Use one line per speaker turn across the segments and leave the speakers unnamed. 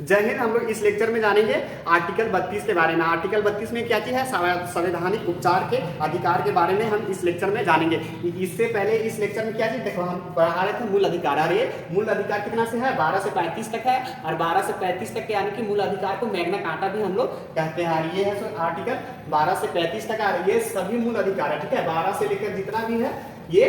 जय हिंद। हम लोग इस लेक्चर में जानेंगे आर्टिकल 32 के बारे में। आर्टिकल 32 में क्या चीज़ है, संवैधानिक उपचार के अधिकार के बारे में हम इस लेक्चर में जानेंगे। इससे पहले इस लेक्चर में क्या चीज़ देखो, हम पढ़ा रहे थे मूल अधिकार। और ये मूल अधिकार कितना से है, 12 से 35 तक है। और 12 से 35 तक के यानी कि मूल अधिकार को मैग्ना कार्टा भी हम लोग कहते हैं। और ये है सो आर्टिकल 12 से 35 तक है। ये सभी मूल अधिकार है, ठीक है। 12 से लेकर जितना भी है ये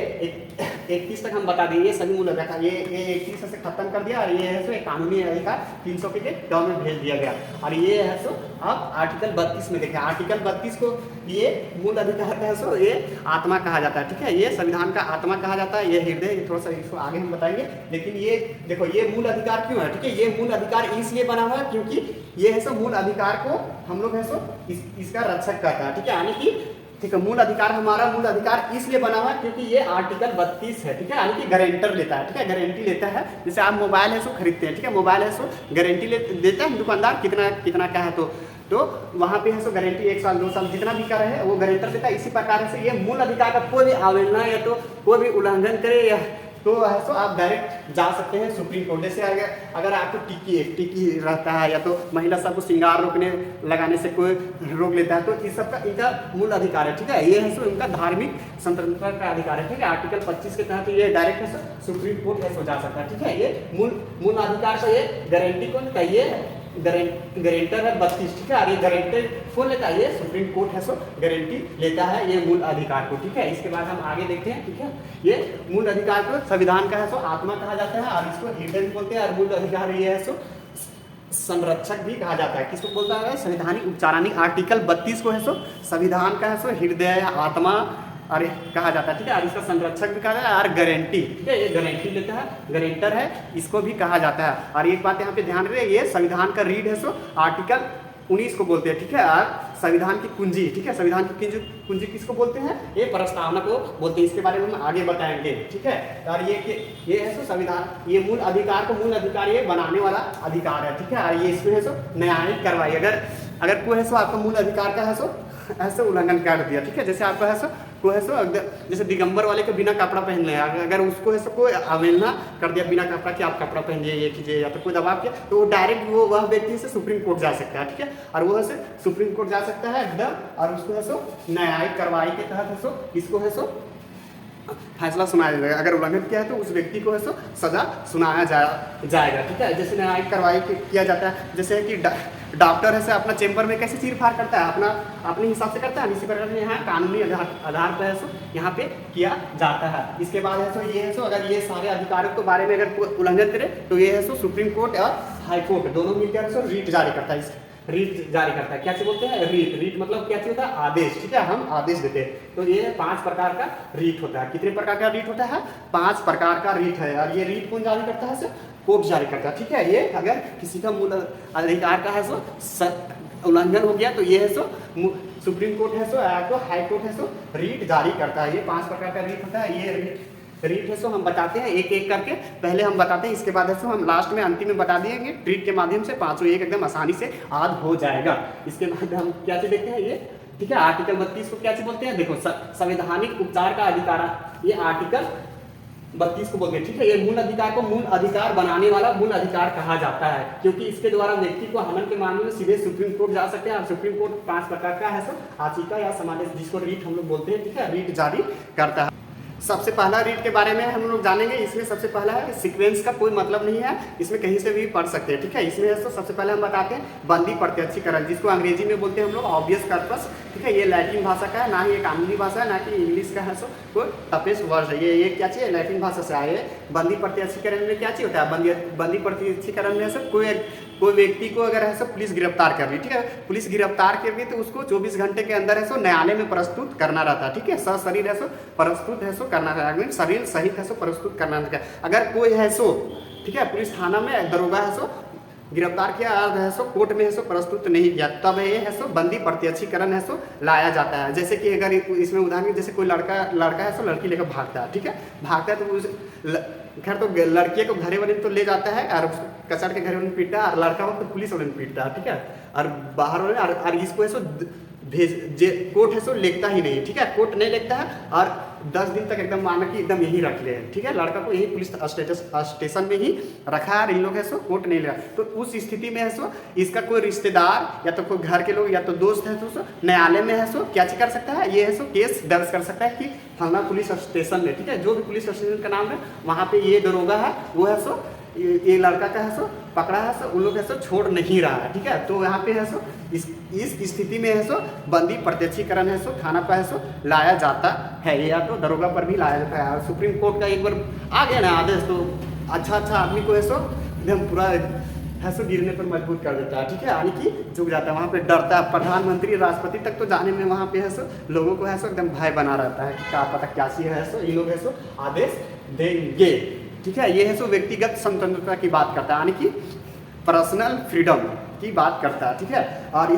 31 तक हम बता दें, ये सभी मूल अधिकार। ये 31 से खत्म कर दिया। और ये है सो एक कानूनी अधिकार 300 के टर्म में भेज दिया गया। और ये है सो अब आर्टिकल 32 में देखें। आर्टिकल 32 को ये मूल अधिकार है सो ये आत्मा कहा जाता है, ठीक है। ये संविधान का आत्मा कहा जाता है, ये हृदय। थोड़ा सा इसको आगे हम बताएंगे। लेकिन ये देखो, ये मूल अधिकार क्यों है, ठीक है। ये मूल अधिकार इसलिए बना हुआ है क्योंकि ये है सो मूल अधिकार को हम लोग है सो इसका रक्षक करता है, ठीक है। यानी कि ठीक है, मूल अधिकार हमारा मूल अधिकार इसलिए बना हुआ है क्योंकि ये आर्टिकल 32 है, ठीक है। यानी कि गारंटर लेता है, ठीक है, गारंटी लेता है। जैसे आप मोबाइल है सो खरीदते हैं, ठीक है, मोबाइल है सो गारंटी देता है दुकानदार, कितना कितना का है तो वहाँ पे है सो गारंटी 1 साल 2 साल जितना भी कर रहे हैं वो गारंटर देता है। इसी प्रकार से ये मूल अधिकार का कोई भी अवहेलना या तो कोई भी उल्लंघन करे या तो है सो आप डायरेक्ट जा सकते हैं सुप्रीम कोर्ट। जैसे अगर आपको टिकी रहता है या तो महिला सबको श्रृंगार रोकने लगाने से कोई रोक लेता है, तो इस सब का इनका मूल अधिकार है, ठीक है। ये है सो इनका धार्मिक स्वतंत्रता का अधिकार है, ठीक है। आर्टिकल 25 के तहत ये डायरेक्ट है सो सुप्रीम कोर्ट है सो जा सकता है, ठीक है। ये मूल अधिकार का ये गारंटी कौन कहिए, गारंटर है 32, ठीक है। और ये गारंटर कौन लेता है, ये सुप्रीम कोर्ट है सो गारंटी लेता है ये मूल अधिकार को, ठीक है। इसके बाद हम आगे देखते हैं, ठीक है। ये मूल अधिकार को संविधान का है सो आत्मा कहा जाता है और इसको हृदय भी बोलते हैं। और मूल अधिकार ये है सो संरक्षक भी कहा जाता है। किसको बोलता है, संवैधानिक उपचारानी। आर्टिकल 32 को है सो संविधान का है सो हृदय आत्मा और कहा जाता है, ठीक है। और इसका संरक्षक भी कहा जाता है और गारंटी, ठीक है, ये गारंटी लेता है, गारंटर है, इसको भी कहा जाता है। और एक बात यहाँ पे ध्यान रहे, ये संविधान का रीढ़ है सो आर्टिकल 19 को बोलते हैं, ठीक है। और संविधान की कुंजी, ठीक है, संविधान की कुंजी किसको बोलते हैं, ये प्रस्तावना को बोलते हैं। इसके बारे में हम आगे बताएंगे, ठीक है। और ये है सो संविधान, ये मूल अधिकार को मूल अधिकार ये बनाने वाला अधिकार है, ठीक है। और ये इसमें है सो न्यायिक कार्रवाई अगर कोई है सो आपका मूल अधिकार का है सो ऐसे उल्लंघन कर दिया, ठीक है। जैसे आपका है सो को है सो जैसे दिगंबर वाले को बिना कपड़ा पहन लिया, अगर उसको है सो कोई अवहेलना कर दिया बिना कपड़ा कि आप कपड़ा पहनिए, ये कीजिए, या तो कोई दबाव किया, तो वो डायरेक्ट वह व्यक्ति से सुप्रीम कोर्ट जा सकता है, ठीक है। और वो है सो सुप्रीम कोर्ट जा सकता है एकदम। और उसको है सो न्यायिक कार्रवाई के तहत है सो इसको है सो फैसला सुनाया जाएगा। अगर उल्लंघन किया है तो उस व्यक्ति को है सो सजा सुनाया जाएगा, ठीक है। जैसे न्यायिक कार्रवाई किया जाता है, जैसे कि डॉक्टर है से अपना चेम्बर में कैसे चीर फाड़ करता है, अपने हिसाब से करता है, इसी प्रकार से यहाँ कानूनी आधार पर है सो यहाँ पे किया जाता है। इसके बाद है सो ये है सो अगर ये सारे अधिकारों के बारे में अगर उल्लंघन करे तो ये है सो सुप्रीम कोर्ट और हाई कोर्ट दोनों मिलकर सो रीट जारी करता है। रीट जारी करता है, क्या चीज बोलते हैं, रीट मतलब क्या चीज होता है, आदेश, ठीक है। हम आदेश देते हैं। तो ये 5 प्रकार का रीट होता है। कितने प्रकार का रीट होता है, 5 प्रकार का रीट है। और ये रीट कौन जारी करता है, सर कोर्ट जारी करता है, ठीक है। ये अगर किसी का मूल अधिकार का है सो उल्लंघन हो गया तो ये है सो सुप्रीम कोर्ट है सो या तो हाई कोर्ट है सो रीट जारी करता है। ये 5 प्रकार का रीट होता है। ये रीट है सो हम बताते हैं एक एक करके, पहले हम बताते हैं, इसके बाद है सो हम लास्ट में अंतिम में बता देंगे। ट्रीट के माध्यम से 5 एक एकदम आसानी से याद हो जाएगा। इसके बाद हम क्या चीज देखते हैं, ये ठीक है। आर्टिकल 32 को क्या चीज बोलते हैं, देखो संवैधानिक उपचार का अधिकार, ये आर्टिकल 32 को बोलते हैं, ठीक है। ये मूल अधिकार को मूल अधिकार बनाने वाला मूल अधिकार कहा जाता है क्योंकि इसके द्वारा व्यक्ति को हनन के मामले में सीधे सुप्रीम कोर्ट जा सकते हैं। और सुप्रीम कोर्ट 5 प्रकार का है सो याचिका या समादेश, जिसको रीट हम लोग बोलते हैं, ठीक है, रीट जारी करता है। सबसे पहला रीट के बारे में हम लोग जानेंगे। इसमें सबसे पहला है सीक्वेंस का कोई मतलब नहीं है, इसमें कहीं से भी पढ़ सकते हैं, ठीक है। इसमें है तो सबसे पहले हम बताते हैं बंदी प्रत्यक्षीकरण, जिसको अंग्रेजी में बोलते हैं हम लोग ऑब्वियस कर्पस, ठीक है। ये लैटिन भाषा का है, ना ही ये कानूनी भाषा है, ना कि इंग्लिश का है सो कोई टफेस्ट वर्ड है। ये क्या चीज़ है, लैटिन भाषा से आए। बंदी प्रत्यक्षीकरण में क्या चीज़ होता है, बंदी प्रत्यक्षीकरण में सर कोई व्यक्ति को अगर है सो पुलिस गिरफ्तार कर रही, ठीक है, पुलिस गिरफ्तार कर रही तो उसको 24 घंटे के अंदर है सो न्यायालय में प्रस्तुत करना रहता है, ठीक है। सशरीर है सो प्रस्तुत है सो करना रहता है, शरीर सहित है सो प्रस्तुत करना रहता है। अगर कोई है सो, ठीक है, पुलिस थाना में दरोगा है सो गिरफ्तार किया और है सो कोर्ट में है सो प्रस्तुत नहीं किया, तब ये है सो बंदी प्रत्यक्षीकरण है सो लाया जाता है। जैसे कि अगर इसमें उदाहरण, जैसे कोई लड़का है सो लड़की लेकर भागता है, ठीक है, भागता है तो उस खैर तो लड़के को घरे वाले तो ले जाता है और कचड़ के घरे वाले पीटता है, और लड़का हो तो पुलिस वाले पीटता है, ठीक है। और बाहर वाले और इसको है सो कोर्ट है सो लिखता ही नहीं, ठीक है, कोर्ट नहीं लिखता है और 10 दिन तक एकदम माना कि एकदम यही रख ले, ठीक है, लड़का को यही पुलिस स्टेशन में ही रखा है, इन लोग है सो कोर्ट नहीं लिया। तो उस स्थिति में है सो इसका कोई रिश्तेदार या तो कोई घर के लोग या तो दोस्त है तो न्यायालय में है सो क्या कर सकता है, ये है सो केस दर्ज कर सकता है कि फलाना पुलिस स्टेशन में, ठीक है, जो भी पुलिस स्टेशन का नाम है वहाँ पे ये दरोगा है वो है सो ये लड़का का है सो पकड़ा है सो उन लोग है सो छोड़ नहीं रहा है, ठीक है। तो यहाँ पे है सो इस स्थिति में है सो बंदी प्रत्यक्षीकरण है सो थाना पर है सो लाया जाता है, या तो दरोगा पर भी लाया जाता है। और सुप्रीम कोर्ट का एक बार आ गया ना आदेश तो अच्छा आदमी को है सो एकदम पूरा है सो गिरने पर मजबूर कर देता है, ठीक है, यानी कि झुक जाता है, वहाँ पे डरता है, प्रधानमंत्री राष्ट्रपति तक तो जाने में वहाँ पे है सो लोगों को है सो एकदम भय बना रहता है कि क्या पता क्या सी है सो ये लोग है सो आदेश देंगे, ठीक है। ये है सो व्यक्तिगत स्वतंत्रता की बात करता है, यानी कि पर्सनल फ्रीडम की बात करता है, ठीक है। और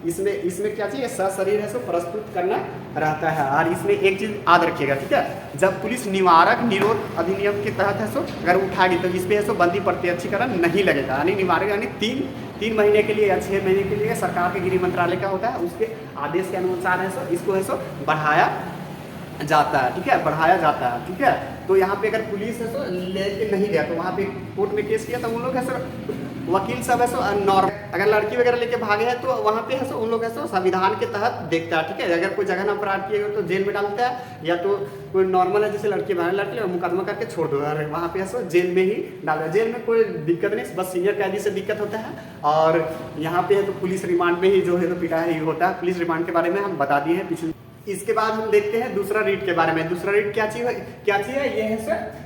इसमें क्या चाहिए, सशरीर है सो प्रस्तुत करना रहता है। और इसमें एक चीज़ याद रखिएगा, ठीक है, जब पुलिस निवारक निरोध अधिनियम के तहत है सो अगर उठाएगी तो इस पर है सो बंदी प्रत्यक्षीकरण नहीं लगेगा, यानी निवारक यानी तीन महीने के लिए या 6 महीने के लिए सरकार के गृह मंत्रालय का होता है, उसके आदेश के अनुसार है सो इसको है सो बढ़ाया जाता है, ठीक है, बढ़ाया जाता है, ठीक है। तो यहाँ पे अगर पुलिस है सो लेके नहीं गया तो वहाँ पे कोर्ट में केस किया तो उन लोग है सो वकील सब है सो नॉर्मल, अगर लड़की वगैरह लेके भागे हैं तो वहाँ पे है सो उन लोग है सो संविधान के तहत देखता है, ठीक है। अगर कोई जगह अपराध किए तो जेल में डालता है, या तो कोई नॉर्मल है जैसे लड़की भागे लड़की मुकदमा करके छोड़ दो, अरे वहाँ पे है सो जेल में ही डालता है। जेल में कोई दिक्कत नहीं, बस सीनियर कैदी से दिक्कत होता है। और यहाँ पे है तो पुलिस रिमांड में ही जो है तो पिटाई होता है, पुलिस रिमांड के बारे में हम बता दिए हैं पिछले। इसके बाद हम देखते हैं दूसरा रीड के बारे में। दूसरा रीड क्या चीज है, ये है सर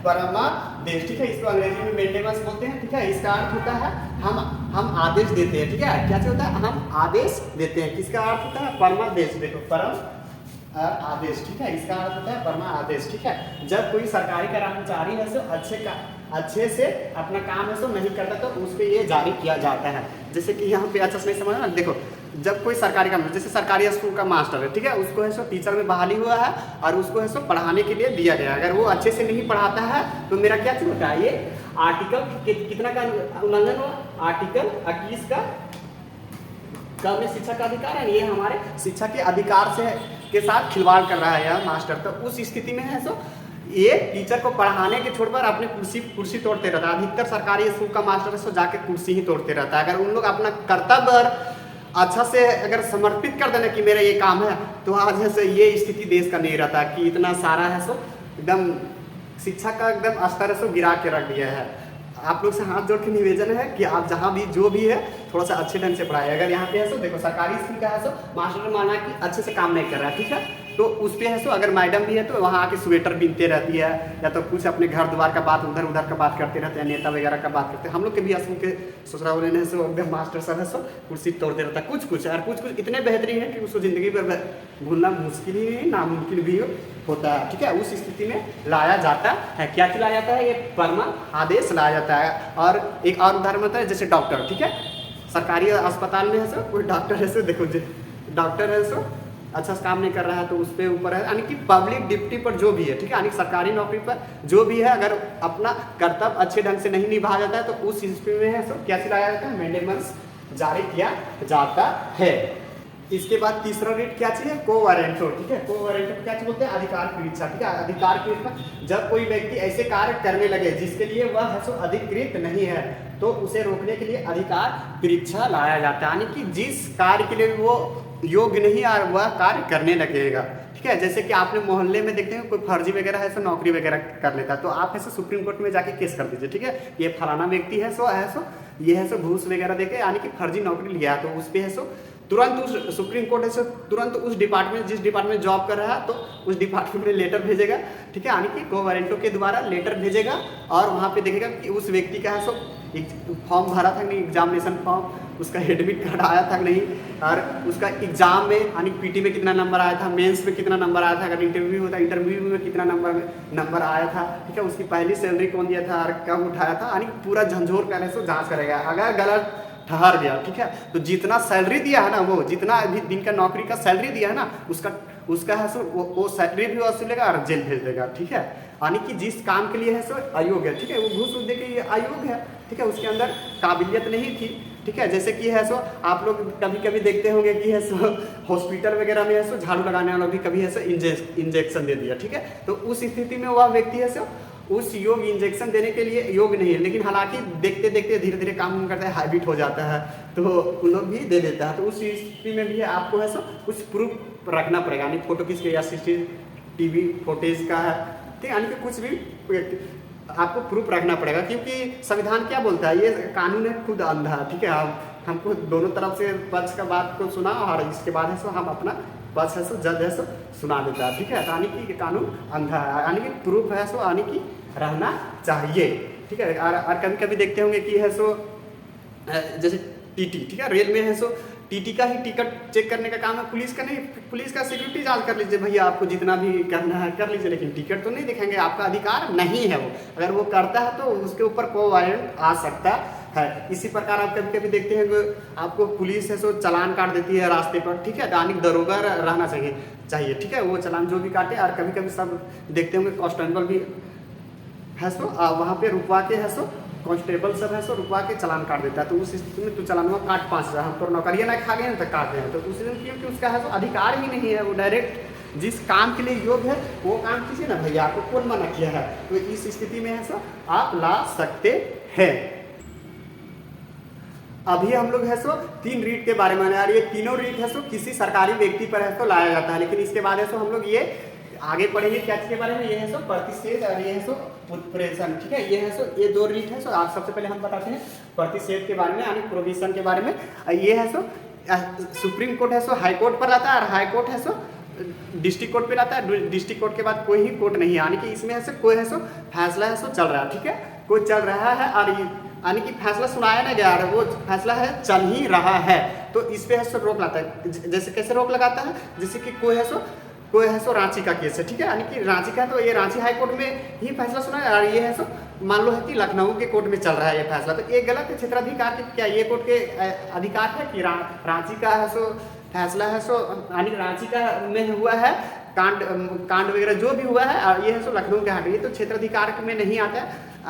परमादेश, ठीक है, इसको अंग्रेजी में मेंटेनेंस बोलते हैं, ठीक है। इसका अर्थ होता है हम आदेश देते हैं, ठीक है, क्या होता है, हम आदेश देते हैं, किसका अर्थ होता है, परमादेश, देखो परम आदेश, ठीक है, इसका अर्थ होता है परमा आदेश, ठीक है। जब कोई सरकारी कर्मचारी है सो अच्छे से अपना काम है सो नहीं करता तो उस पर ये जारी किया जाता है। जैसे कि यहाँ पे अच्छा से नहीं समझना, देखो जब कोई सरकारी काम जैसे सरकारी स्कूल का मास्टर है, ठीक है, उसको है सो टीचर में बहाली हुआ है और उसको है सो पढ़ाने के लिए दिया गया, अगर वो अच्छे से नहीं पढ़ाता है तो मेरा क्या चीज होता है, ये आर्टिकल कितना का उल्लंघन हुआ, आर्टिकल 21 का में शिक्षा का अधिकार है, ये हमारे शिक्षा के अधिकार से के साथ खिलवाड़ कर रहा है यह मास्टर। तो उस स्थिति में है सो ये टीचर को पढ़ाने के छोड़ पर अपनी कुर्सी तोड़ते रहता है। अधिकतर सरकारी स्कूल का मास्टर है सो जाके कुर्सी ही तोड़ते रहता है। अगर उन लोग अपना कर्तव्य अच्छा से अगर समर्पित कर देना कि मेरा ये काम है तो आज है सो ये स्थिति देश का नहीं रहता कि इतना सारा है सो एकदम शिक्षा का एकदम स्तर है सो गिरा के रख दिया है। आप लोग से हाथ जोड़ के निवेदन है कि आप जहाँ भी जो भी है थोड़ा सा अच्छे ढंग से पढ़ाए। अगर यहाँ पे है सो देखो सरकारी स्कूल का है सो मास्टर माना कि अच्छे से काम नहीं कर रहा है, ठीक है, तो उस पर है सो अगर मैडम भी है तो वहाँ आके स्वेटर बीनते रहती है या तो कुछ अपने घर द्वार का बात उधर का बात करते रहते हैं, नेता वगैरह का बात करते हैं। हम लोग के भी स्कूल के ससुराल ने सो एकदम मास्टर सब है सो कुर्सी तोड़ते रहता है, कुछ और कुछ इतने बेहतरीन है कि उसको ज़िंदगी पर भूलना मुश्किल ही नहीं नामुमकिन भी होता है, ठीक है। उस स्थिति में लाया जाता है, क्या लाया जाता है, ये परमा आदेश लाया जाता है। और एक और उदाहरण होता है जैसे डॉक्टर, ठीक है, सरकारी अस्पताल में है सो कोई डॉक्टर है सो देखो डॉक्टर है सो अच्छा से काम नहीं कर रहा है तो उस पर ऊपर है, यानी कि पब्लिक ड्यूटी पर जो भी है, ठीक है, यानी सरकारी नौकरी पर जो भी है अगर अपना कर्तव्य अच्छे ढंग से नहीं निभाया जाता है तो उस स्थिति में है सो क्या लाया जाता है, मेंटेनेंस जारी किया जाता है। इसके बाद तीसरा रेट क्या चाहिए, कोवारेंटो, ठीक है, कोवारेंटो क्या बोलते हैं, अधिकार परीक्षा, ठीक है। अधिकार परीक्षा जब कोई व्यक्ति ऐसे कार्य करने लगे जिसके लिए वह है सो अधिकृत नहीं है तो उसे रोकने के लिए अधिकार परीक्षा लाया जाता है, यानी कि जिस कार्य के लिए वो योग्य नहीं और वह कार्य करने लगेगा, ठीक है। जैसे कि आपने मोहल्ले में देखते हैं कोई फर्जी वगैरह है सो नौकरी वगैरह कर लेता है तो आप ऐसे सुप्रीम कोर्ट में जाके केस कर दीजिए, ठीक है, ये फलाना व्यक्ति है सो ये है सो घूस वगैरह देके यानी कि फर्जी नौकरी लिया तो उस पर है सो तुरंत उस सुप्रीम कोर्ट है सो तुरंत उस डिपार्टमेंट जिस डिपार्टमेंट जॉब कर रहा है तो उस डिपार्टमेंट में लेटर भेजेगा, ठीक है, यानी कि कोवारेंटो के द्वारा लेटर भेजेगा और वहाँ पे देखेगा कि उस व्यक्ति का है सो फॉर्म भरा था नहीं, एग्जामिनेशन फॉर्म, उसका एडमिट कार्ड आया था नहीं, और उसका एग्जाम में यानी पीटी में कितना नंबर आया था, मेंस में कितना नंबर आया था, अगर इंटरव्यू होता इंटरव्यू में कितना नंबर आया था, ठीक है, उसकी पहली सैलरी कौन दिया था और कब उठाया था, यानी पूरा झंझोर करने से जांच करेगा। अगर गलत ठहर गया, ठीक है, तो जितना सैलरी दिया है ना वो जितना अभी दिन का नौकरी का सैलरी दिया है ना उसका है सो वो सैलरी भी वसूलेगा और जेल भेज देगा, ठीक है, यानी कि जिस काम के लिए है सो अयोग्य है, ठीक है, वो घूस दे के ये अयोग्य है, ठीक है, उसके अंदर काबिलियत नहीं थी ठीक है। जैसे कि है सो आप लोग कभी कभी देखते होंगे कि है सो हॉस्पिटल वगैरह में है सो झाड़ू लगाने वाला भी कभी है सो इंजेक्शन दे दिया, ठीक है। तो उस स्थिति में वह व्यक्ति है सो उस योग इंजेक्शन देने के लिए योग नहीं है, लेकिन हालांकि देखते देखते धीरे धीरे काम करता है, हैबिट हो जाता है, तो उन लोग भी दे देता है। तो उस स्थिति में भी आपको है सो कुछ प्रूफ रखना पड़ेगा, यानी फोटो किसके या CCTV फुटेज का है, ठीक है, यानी कि कुछ भी आपको प्रूफ रखना पड़ेगा, क्योंकि संविधान क्या बोलता है, ये कानून है खुद अंधा, ठीक है। हमको दोनों तरफ से पक्ष का बात को सुना और इसके बाद है सो हम अपना पक्ष है सो जज है सो सुना देता है, ठीक है। यानी कि कानून अंधा है, यानी कि प्रूफ है सो यानी कि रहना चाहिए, ठीक है। और कभी कभी देखते होंगे कि है सो जैसे TT, ठीक है, रेल में है सो TT का ही टिकट चेक करने का काम है, पुलिस का नहीं। पुलिस का सिक्योरिटी जांच कर लीजिए भैया, आपको जितना भी करना है कर लीजिए, लेकिन टिकट तो नहीं दिखाएंगे, आपका अधिकार नहीं है वो। अगर वो करता है तो उसके ऊपर कोई वारंट आ सकता है। इसी प्रकार आप कभी कभी देखते हैं आपको पुलिस है सो चालान काट देती है रास्ते पर, ठीक है। यानी दरोगा रहना चाहिए, ठीक है, वो चालान जो भी काटे। और कभी कभी सब देखते होंगे कांस्टेबल भी है सो वहाँ पे रुकवा के है सो कांस्टेबल सब है सो रुकवा के चालान काट देता है। तो उस स्थिति में तो चालानवा काट 5,000, हम तो नौकरियाँ ना खा गए हैं तो काट रहे हैं। तो उस दिन क्योंकि उसका है सो अधिकार ही नहीं है, वो डायरेक्ट जिस काम के लिए योग्य है वो काम कीजिए ना भैया, आपको कौन मना किया है। तो इस स्थिति में है सो आप ला सकते हैं। अभी हम लोग है सो 3 रीट के बारे में, यार ये तीनों रीट है सो किसी सरकारी व्यक्ति पर है सो लाया जाता है, लेकिन इसके बाद है सो हम लोग ये आगे पढ़ेंगे क्या चीज के बारे में। ये है सो प्रतिषेध और ये है सो उत्प्रेषण, ठीक है। ये है सो ये 2 रीट है सो आप सबसे पहले हम बताते हैं प्रतिषेध के बारे में, यानी प्रोविजन के बारे में। ये है सो सुप्रीम कोर्ट है सो हाई कोर्ट पर लाता है, और हाई कोर्ट है सो डिस्ट्रिक्ट कोर्ट पे लाता है। डिस्ट्रिक्ट कोर्ट के बाद कोई ही कोर्ट नहीं है, यानी कि इसमें है सो कोई है सो फैसला है सो चल रहा है, ठीक है, कोई चल रहा है, और यानी कि फैसला सुनाया ना गया है, वो फैसला है चल ही रहा है, तो इस पे है सो रोक लाता है। जैसे कैसे रोक लगाता है, जैसे कि कोई है सो रांची का केस है, ठीक है, यानी कि रांची का, तो ये रांची हाई कोर्ट में ही फैसला सुना है, और ये है सो मान लो है कि लखनऊ के कोर्ट में चल रहा है ये फैसला, तो ये गलत है क्षेत्राधिकार के, क्या ये कोर्ट के अधिकार है कि रांची का है सो फैसला है सो, यानी रांची का में हुआ है कांड वगैरह जो भी हुआ है, और ये है सो लखनऊ के हाट, ये तो क्षेत्राधिकार में नहीं आता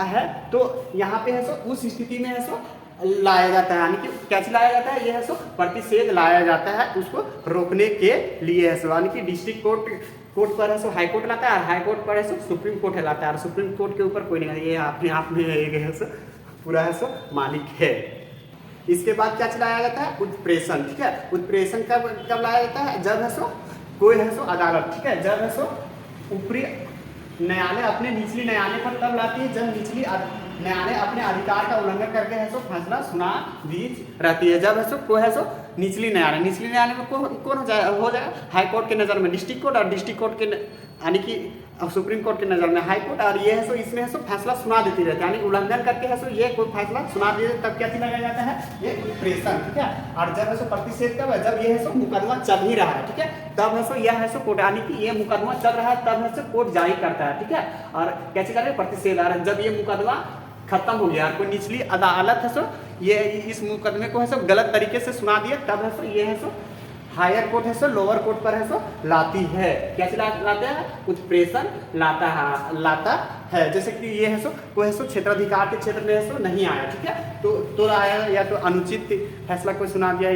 है। तो यहाँ पे है सो उस स्थिति में है सो लाया जाता है, यानी कि कैसे लाया जाता है, ये है सो प्रतिषेध लाया जाता है उसको रोकने के लिए है सो, यानी कि डिस्ट्रिक्ट कोर्ट पर है सो हाई कोर्ट लाता है, और हाई कोर्ट पर है सो सुप्रीम कोर्ट लाता है, और सुप्रीम कोर्ट के ऊपर कोई नहीं, ये अपने आप में है सो पूरा है सो मालिक है। इसके बाद क्या चलाया जाता है, उत्प्रेषण, ठीक है। उत्प्रेषण कब लाया जाता है, जब है सो कोई है सो अदालत, ठीक है, जब है सो ऊपरी न्यायालय अपने निचली न्यायालय पर तब लाती है जब निचली न्यायालय अपने अधिकार का उल्लंघन करके है सो फैसला सुना दी रहती है। जब है सो कोई है सो निचली न्यायालय में कौन हो जाएगा हाई कोर्ट के नज़र में डिस्ट्रिक्ट कोर्ट, और डिस्ट्रिक्ट कोर्ट के यानी कि सुप्रीम कोर्ट के नज़र में हाई कोर्ट, और ये है सो इसमें है सो फैसला सुना देती रहती है, यानी उल्लंघन करके है सो ये कोई फैसला सुना दिए तब क्या लगाया जाता है, ये उत्प्रेषण, ठीक है। और जब है सो प्रतिषेध कब है, जब ये है सो मुकदमा चल ही रहा है, ठीक है, तब है सो यह है सो कोर्ट, यानी कि ये मुकदमा चल रहा है तब है सो कोर्ट जारी करता है, ठीक है। और कैसे कर रहे हैं, प्रतिषेध आ रहा है जब ये मुकदमा खत्म हो गया, कोई निचली अदालत है सो ये इस मुकदमे को है सो गलत तरीके से सुना दिया, तब है सो ये है सो हायर कोर्ट है सो लोअर कोर्ट पर है सो लाती है। कैसे लाते हैं, उत्प्रेषण लाता है। जैसे कि ये है सो कोई है सो क्षेत्राधिकार के क्षेत्र में है सो नहीं आया, ठीक है, तो आया या तो अनुचित फैसला कोई सुना दिया,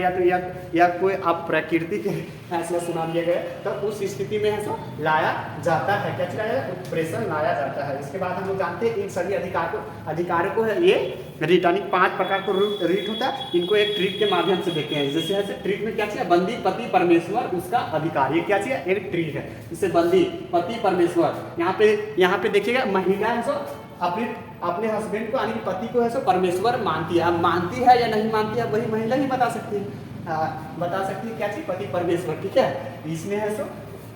या कोई अप्राकृतिक फैसला सुना दिया गया, तो उस स्थिति में है सो लाया जाता है। क्या लाया जाता है, उत्प्रेषण लाया जाता है। इसके बाद हम लोग जानते हैं इन सभी अधिकारों को है ये रीट, यानी 5 प्रकार को रीट होता है, इनको एक ट्रीट के माध्यम से देखते हैं। जैसे है ट्रीट में क्या चाहिए, बंदी पति परमेश्वर उसका अधिकार, ये क्या चाहिए, एक ट्रीट है। जैसे बंदी पति परमेश्वर, यहाँ पे देखिएगा महिला है सो अपने हस्बैंड को यानी कि पति को है सो परमेश्वर मानती है। अब मानती है या नहीं मानती है वही महिला ही बता सकती है, क्या चीज, पति परमेश्वर, ठीक है। इसमें है सो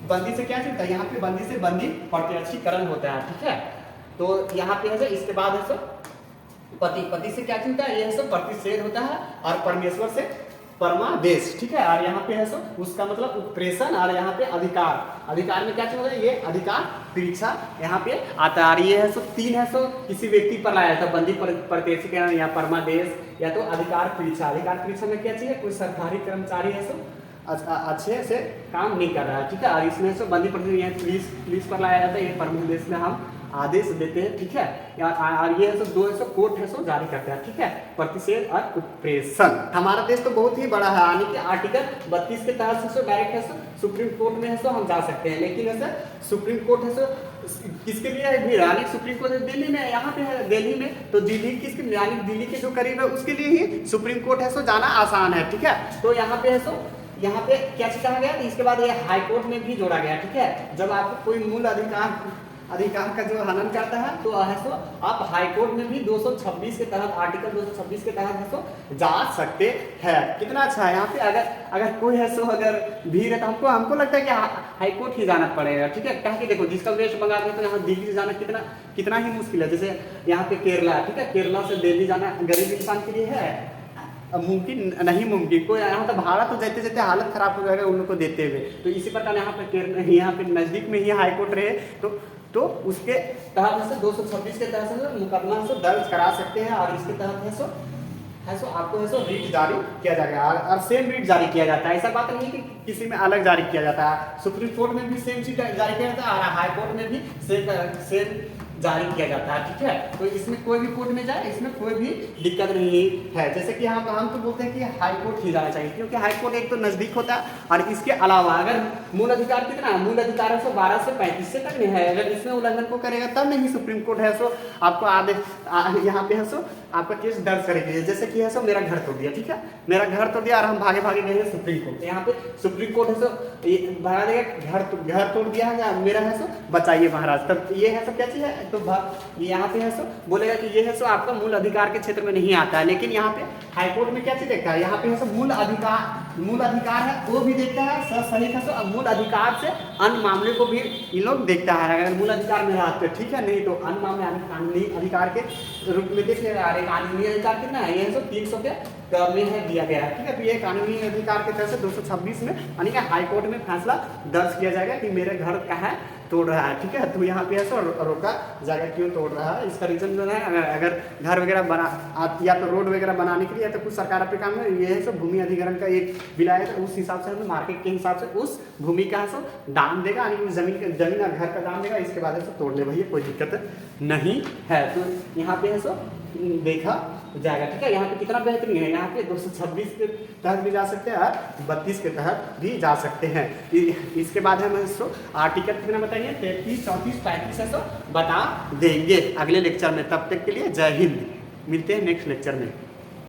बंदी से क्या चीज है, यहाँ पे बंदी से बंदी प्रत्यक्षीकरण होता है, ठीक है। तो यहाँ पे है सो इसके बाद है सो पति से क्या चीज होता है, ये है सो प्रतिषेध होता है, और परमेश्वर से परमादेश, ठीक है। और यहाँ पे है सो उसका मतलब उत्प्रेषण, और यहाँ पे अधिकार में क्या चीज होता है, ये अधिकार परीक्षा यहाँ पे आता है। ये है सो 3 है सो किसी व्यक्ति पर लाया था, बंदी प्रत्यक्षीकरण या परमादेश या तो अधिकार परीक्षा। अधिकार परीक्षा में क्या चाहिए, कोई सरकारी कर्मचारी है सो अच्छे से काम नहीं कर रहा है, ठीक है। और इसमें सो बंदी प्रत्यक्ष पुलिस पर लाया जाता है, ये परमादेश में हम आदेश देते हैं, ठीक है। और ये है सो 200 कोर्ट है सो जारी करते हैं, ठीक है, प्रतिषेध और उत्प्रेषण। हमारा देश तो बहुत ही बड़ा है, यानी कि आर्टिकल 32 के तहत से डायरेक्ट है सो सुप्रीम कोर्ट में है सो हम जा सकते हैं, लेकिन ऐसा सुप्रीम कोर्ट है सो किसके लिए है भी, यानी सुप्रीम कोर्ट दिल्ली में, यहाँ पे है दिल्ली में, तो दिल्ली किसके, यानी दिल्ली के जो करीब है उसके लिए ही सुप्रीम कोर्ट है सो जाना आसान है, ठीक है। तो यहाँ पे है सो यहाँ पे क्या चीज कहा गया, इसके बाद ये हाई कोर्ट में भी जोड़ा गया, ठीक है। जब आपको कोई मूल अधिकार का जो हनन करता है तो है सो आप हाई कोर्ट में भी 226 के तहत, आर्टिकल 226 के तहत है सो जा सकते हैं। कितना अच्छा है। यहाँ पे अगर कोई है सो अगर भीड़ है तो हमको लगता है कि हाई कोर्ट ही जाना पड़ेगा, ठीक है। क्या कि देखो जिसका वेस्ट बंगाल में तो यहाँ दिल्ली से जाना कितना ही मुश्किल है। जैसे यहाँ पे केरला, ठीक है, केरला से दिल्ली जाना गरीब इंसान के लिए है मुमकिन नहीं, मुमकिन कोई यहाँ तो भाड़ा तो जाते जाते हालत खराब हो जाएगा उन लोग को देते हुए। तो इसी प्रकार यहाँ पे नज़दीक में ही हाई कोर्ट रहे तो उसके तहत से 226 के तहत से मुकदमा से दर्ज करा सकते हैं, और इसके तहत है सो आपको है सो रीट जारी किया जाएगा, और सेम रीट जारी किया जाता है। ऐसा बात नहीं है कि किसी में अलग जारी किया जाता है, सुप्रीम कोर्ट में भी सेम चीज जारी किया जाता है और हाई कोर्ट में भी सेम जारी किया जाता है, ठीक है। तो इसमें कोई भी कोर्ट में जाए इसमें कोई भी दिक्कत नहीं है। जैसे कि हम तो बोलते हैं कि हाई कोर्ट ही जाना चाहिए, क्योंकि हाई कोर्ट एक तो नज़दीक होता है, और इसके अलावा अगर मूल अधिकार कितना है, मूल अधिकार है सो 12 से 35 से तक नहीं है। अगर इसमें उल्लंघन को करेगा तब नहीं सुप्रीम कोर्ट है सो आपको आदेश यहाँ पे है सो आपका केस दर्ज करेगी। जैसे कि है सो मेरा घर तोड़ दिया, ठीक है, मेरा घर तोड़ दिया और हम भागे गए हैं सुप्रीम कोर्ट, यहाँ पे सुप्रीम कोर्ट है सो भगा देगा, घर तोड़ दिया है मेरा है सो बचाइए महाराज। तब ये है सो क्या चीज़ है, तो यहाँ पे है सो बोलेगा कि ये है सो आपका मूल अधिकार के क्षेत्र में नहीं आता है। लेकिन यहाँ पे हाईकोर्ट में क्या चीज देखता है, यहाँ पे है सो मूल अधिकार है वो भी देखता है, सहित है सो मूल अधिकार से अन्य मामले को भी इन लोग देखता है। अगर मूल अधिकार में रहते ठीक है, नहीं तो अन्य मामले कानूनी अधिकार के रूप में देख ले। कानूनी अधिकार कितना है, ये है सो 300 के में है दिया गया है, ठीक है। तो ये कानूनी अधिकार के तरह से 226 में यानी कि हाई कोर्ट में फैसला दर्ज किया जाएगा कि मेरे घर का है तोड़ रहा है, ठीक है। तो यहाँ पे ऐसा रोका जाएगा क्यों तोड़ रहा है, इसका रीजन जो है अगर घर वगैरह बना या तो रोड वगैरह बनाने के लिए या तो कुछ सरकार अपने काम में, ये है सो भूमि अधिग्रहण का एक बिल आया था, उस हिसाब से हमें मार्केट के हिसाब से उस भूमि का सो दाम देगा, यानी जमीन और घर का दाम देगा, इसके बाद है सो तोड़ ले भैया, कोई दिक्कत नहीं है। तो यहाँ पे है सो देखा जाएगा, ठीक है। यहाँ पे कितना बेहतरीन है, यहाँ पे 226 के तहत भी जा सकते हैं और 32 के तहत भी जा सकते हैं। इसके बाद हम इसको आर्टिकल कितना बताएंगे, 33, 34, 35 है सो बता देंगे अगले लेक्चर में। तब तक के लिए जय हिंद, मिलते हैं नेक्स्ट लेक्चर में।